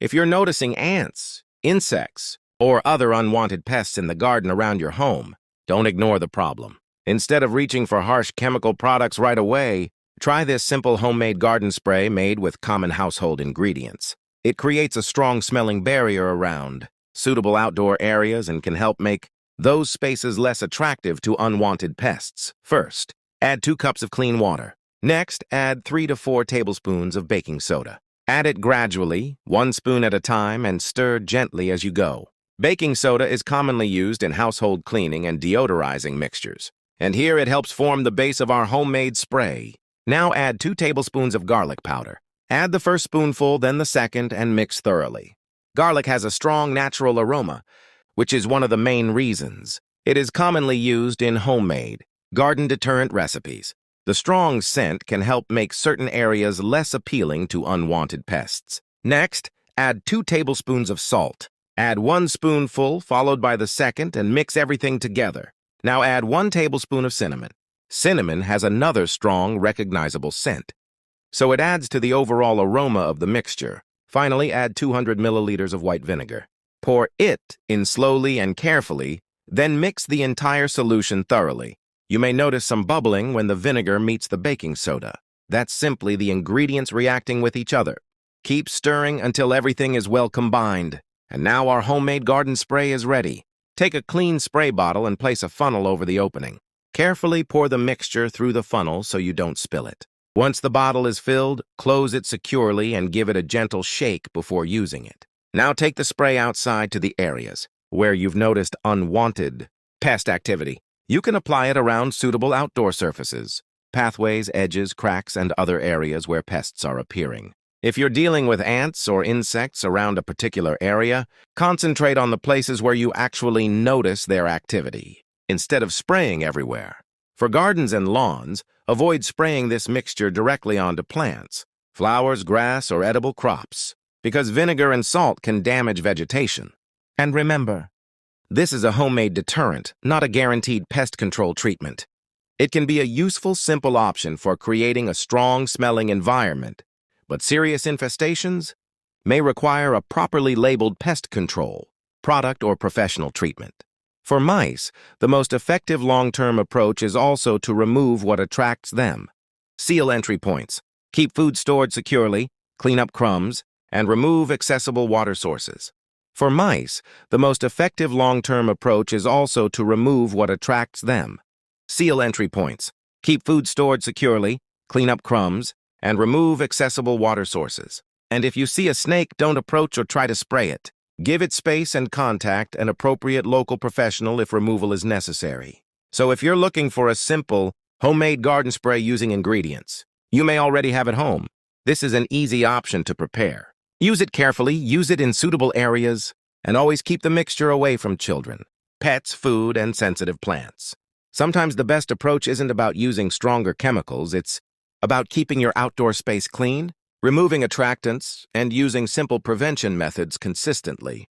If you're noticing ants, insects, or other unwanted pests in the garden around your home, don't ignore the problem. Instead of reaching for harsh chemical products right away, try this simple homemade garden spray made with common household ingredients. It creates a strong-smelling barrier around suitable outdoor areas and can help make those spaces less attractive to unwanted pests. First, add 2 cups of clean water. Next, add 3 to 4 tablespoons of baking soda. Add it gradually, 1 spoon at a time, and stir gently as you go. Baking soda is commonly used in household cleaning and deodorizing mixtures, and here it helps form the base of our homemade spray. Now add 2 tablespoons of garlic powder. Add the first spoonful, then the second, and mix thoroughly. Garlic has a strong natural aroma, which is one of the main reasons it is commonly used in homemade garden deterrent recipes. The strong scent can help make certain areas less appealing to unwanted pests. Next, add 2 tablespoons of salt. Add 1 spoonful, followed by the second, and mix everything together. Now add 1 tablespoon of cinnamon. Cinnamon has another strong, recognizable scent, so it adds to the overall aroma of the mixture. Finally, add 200 milliliters of white vinegar. Pour it in slowly and carefully, then mix the entire solution thoroughly. You may notice some bubbling when the vinegar meets the baking soda. That's simply the ingredients reacting with each other. Keep stirring until everything is well combined. And now our homemade garden spray is ready. Take a clean spray bottle and place a funnel over the opening. Carefully pour the mixture through the funnel so you don't spill it. Once the bottle is filled, close it securely and give it a gentle shake before using it. Now take the spray outside to the areas where you've noticed unwanted pest activity. You can apply it around suitable outdoor surfaces, pathways, edges, cracks, and other areas where pests are appearing. If you're dealing with ants or insects around a particular area, concentrate on the places where you actually notice their activity, instead of spraying everywhere. For gardens and lawns, avoid spraying this mixture directly onto plants, flowers, grass, or edible crops, because vinegar and salt can damage vegetation. And remember, this is a homemade deterrent, not a guaranteed pest control treatment. It can be a useful, simple option for creating a strong-smelling environment, but serious infestations may require a properly labeled pest control product or professional treatment. For mice, the most effective long-term approach is also to remove what attracts them. Seal entry points, keep food stored securely, clean up crumbs, and remove accessible water sources. For mice, the most effective long-term approach is also to remove what attracts them. Seal entry points, keep food stored securely, clean up crumbs, and remove accessible water sources. And if you see a snake, don't approach or try to spray it. Give it space and contact an appropriate local professional if removal is necessary. So if you're looking for a simple, homemade garden spray using ingredients you may already have at home, this is an easy option to prepare. Use it carefully, use it in suitable areas, and always keep the mixture away from children, pets, food, and sensitive plants. Sometimes the best approach isn't about using stronger chemicals, it's about keeping your outdoor space clean, removing attractants, and using simple prevention methods consistently.